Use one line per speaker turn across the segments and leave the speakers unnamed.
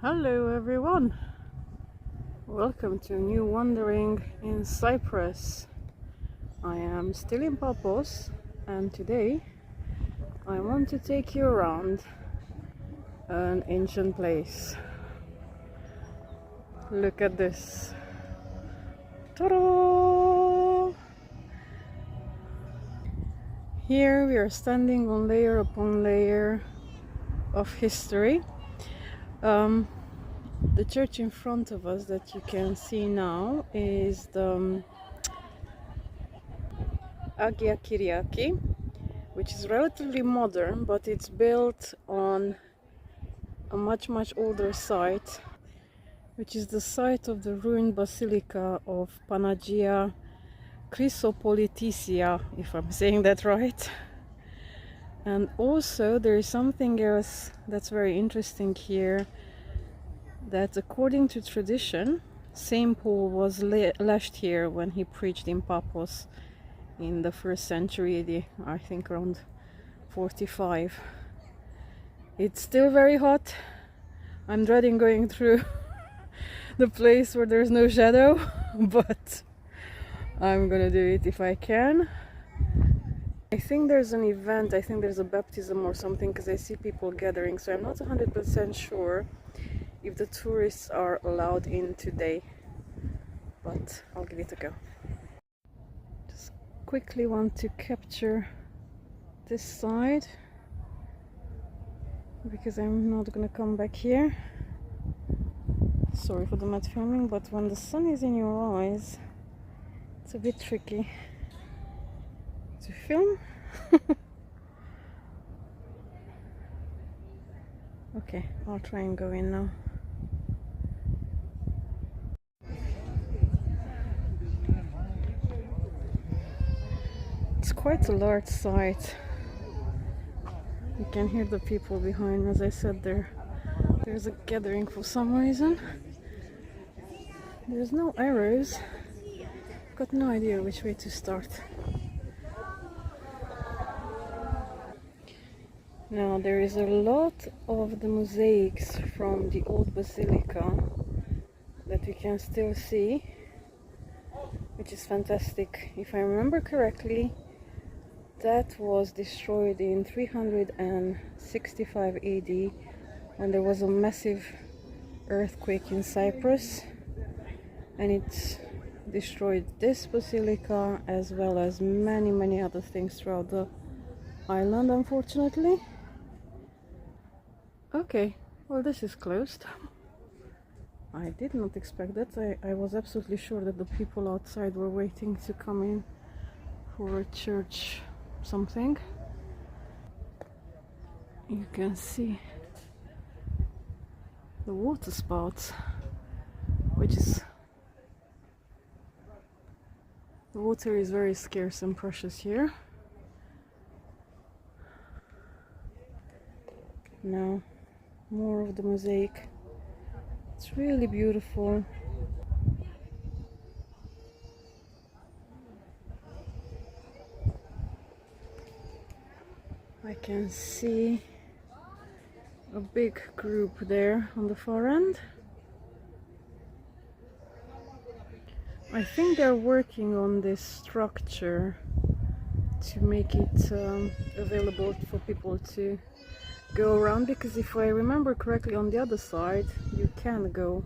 Hello everyone, welcome to new wandering in Cyprus. I am still in Paphos and today I want to take you around an ancient place. Look at this. Ta-da! Here we are standing on layer upon layer of history. The church in front of us that you can see now is the Ayia Kyriaki, which is relatively modern, but it's built on a much older site, which is the site of the ruined basilica of Ayia Chrysopolitissa, if I'm saying that right. And also there is something else that's very interesting here, that according to tradition, St. Paul was lashed here when he preached in Paphos in the 1st century AD, I think around 45. It's still very hot. I'm dreading going through the place where there's no shadow, but I'm gonna do it if I can. I think there's an event, I think there's a baptism or something, because I see people gathering, so I'm not 100% sure if the tourists are allowed in today, but I'll give it a go. Just quickly want to capture this side because I'm not gonna come back here. Sorry for the matte filming, but when the sun is in your eyes it's a bit tricky to film. Okay, I'll try and go in now. It's quite a large site. You can hear the people behind. As I said, there's a gathering for some reason. There's no arrows. Got no idea which way to start. Now there is a lot of the mosaics from the old basilica that we can still see, which is fantastic. If I remember correctly, that was destroyed in 365 AD when there was a massive earthquake in Cyprus, and it destroyed this basilica as well as many other things throughout the island, unfortunately. Okay, well, this is closed. I did not expect that. I was absolutely sure that the people outside were waiting to come in for a church something. You can see the water spouts, which is, the water is very scarce and precious here. Now more of the mosaic. It's really beautiful. I can see a big group there on the far end. I think they're working on this structure to make it available for people to go around, because if I remember correctly, on the other side you can go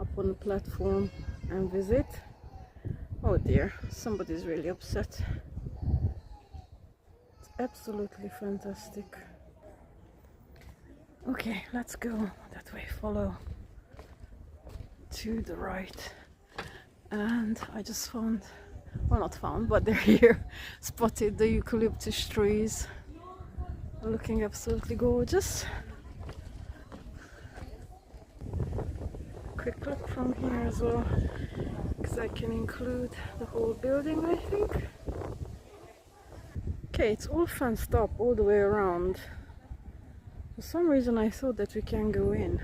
up on the platform and visit. Oh dear, somebody's really upset. It's absolutely fantastic. Okay, let's go that way, follow to the right. And I just found, well, not found, but they're here, spotted the eucalyptus trees, looking absolutely gorgeous. Quick look from here as well, because I can include the whole building, I think. Okay, it's all fenced up all the way around. For some reason I thought that we can go in.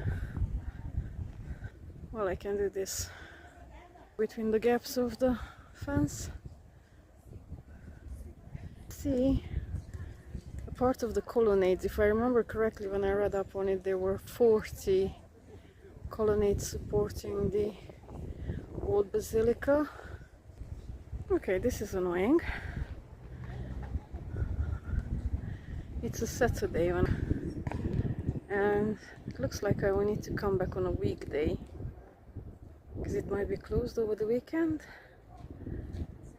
Well, I can do this between the gaps of the fence. See, a part of the colonnades, if I remember correctly when I read up on it, there were 40 colonnade supporting the old basilica. Okay, this is annoying. It's a Saturday and it looks like I will need to come back on a weekday because it might be closed over the weekend,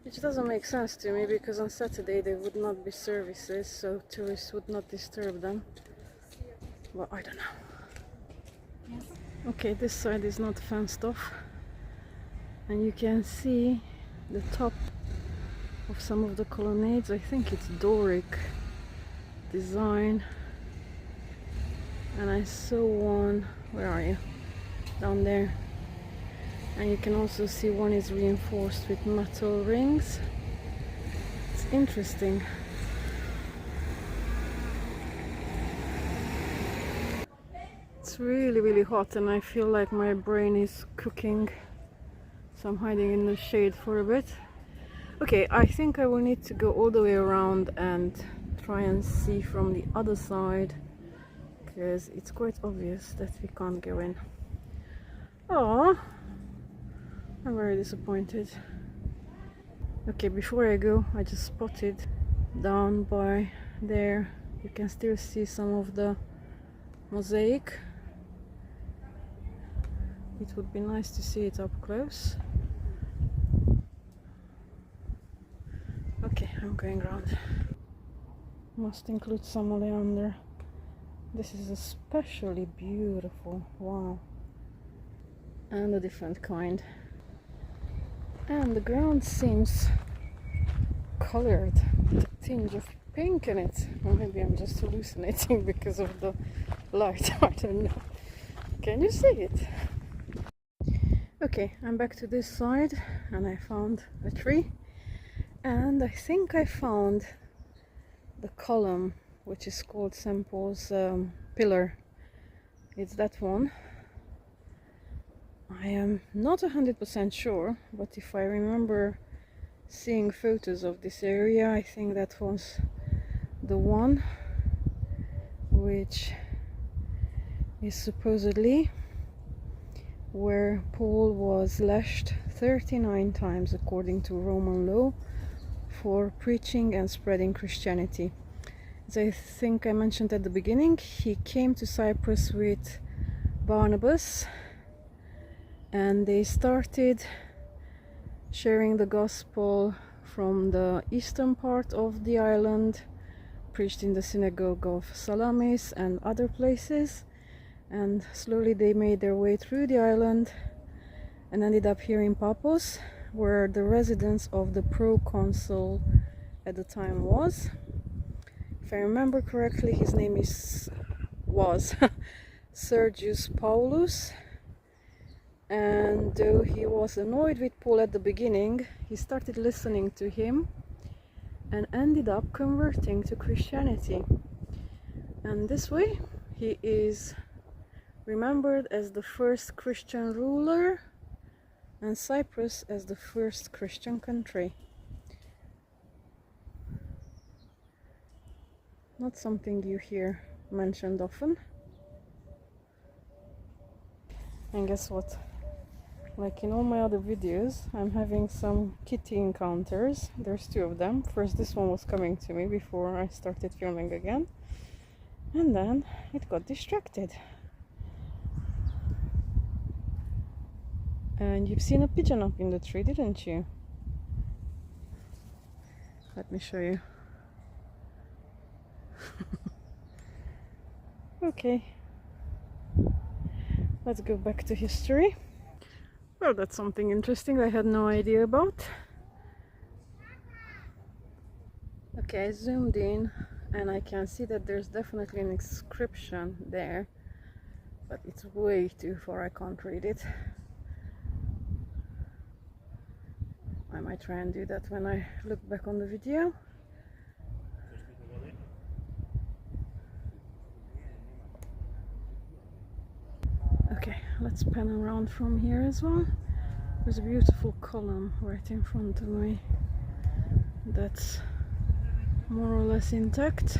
which doesn't make sense to me because on Saturday there would not be services, so tourists would not disturb them. Well, I don't know. Okay, this side is not fenced off and you can see the top of some of the colonnades. I think it's Doric design, and I saw one, where are you, down there, and you can also see one is reinforced with metal rings. It's interesting. It's really hot and I feel like my brain is cooking, so I'm hiding in the shade for a bit. Okay, I think I will need to go all the way around and try and see from the other side because it's quite obvious that we can't go in. Oh, I'm very disappointed. Okay, before I go, I just spotted down by there, you can still see some of the mosaic. It would be nice to see it up close. Okay, I'm going around. Must include some oleander. This is especially beautiful. Wow. And a different kind. And the ground seems colored with a tinge of pink in it. Or maybe I'm just hallucinating because of the light. I don't know. Can you see it? Okay, I'm back to this side and I found a tree. And I think I found the column, which is called St. Paul's pillar. It's that one. I am not 100% sure, but if I remember seeing photos of this area, I think that was the one which is supposedly where Paul was lashed 39 times according to Roman law for preaching and spreading Christianity. As I think I mentioned at the beginning, he came to Cyprus with Barnabas and they started sharing the gospel from the eastern part of the island, preached in the synagogue of Salamis and other places, and slowly they made their way through the island and ended up here in Paphos, where the residence of the proconsul at the time was. If I remember correctly, his name was Sergius Paulus, and though he was annoyed with Paul at the beginning, he started listening to him and ended up converting to Christianity. And this way he is remembered as the first Christian ruler and Cyprus as the first Christian country. Not something you hear mentioned often. And guess what? Like in all my other videos, I'm having some kitty encounters. There's two of them. First, this one was coming to me before I started filming again. And then it got distracted. And you've seen a pigeon up in the tree, didn't you? Let me show you. Okay. Let's go back to history. Well, that's something interesting I had no idea about. Okay, I zoomed in and I can see that there's definitely an inscription there, but it's way too far, I can't read it. I might try and do that when I look back on the video. Okay, let's pan around from here as well. There's a beautiful column right in front of me that's more or less intact.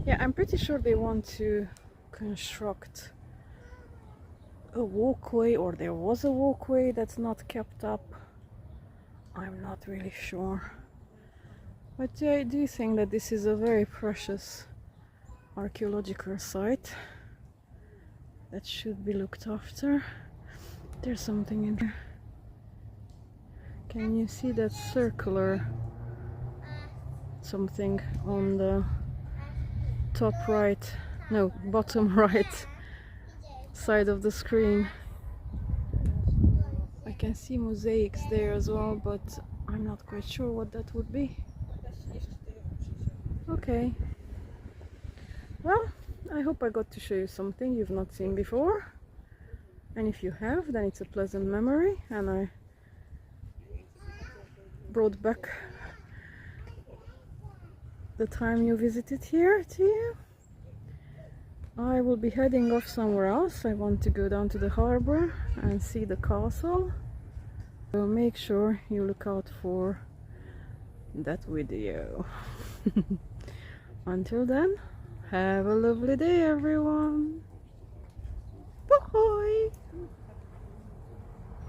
Yeah, I'm pretty sure they want to construct a walkway, or there was a walkway that's not kept up. I'm not really sure. But yeah, I do think that this is a very precious archaeological site that should be looked after. There's something in there. Can you see that circular something on the top right, no, bottom right side of the screen? I can see mosaics there as well, but I'm not quite sure what that would be. Okay, well, I hope I got to show you something you've not seen before, and if you have, then it's a pleasant memory and I brought back the time you visited here to you. I will be heading off somewhere else. I want to go down to the harbor and see the castle, so make sure you look out for that video. Until then, have a lovely day, everyone. Bye.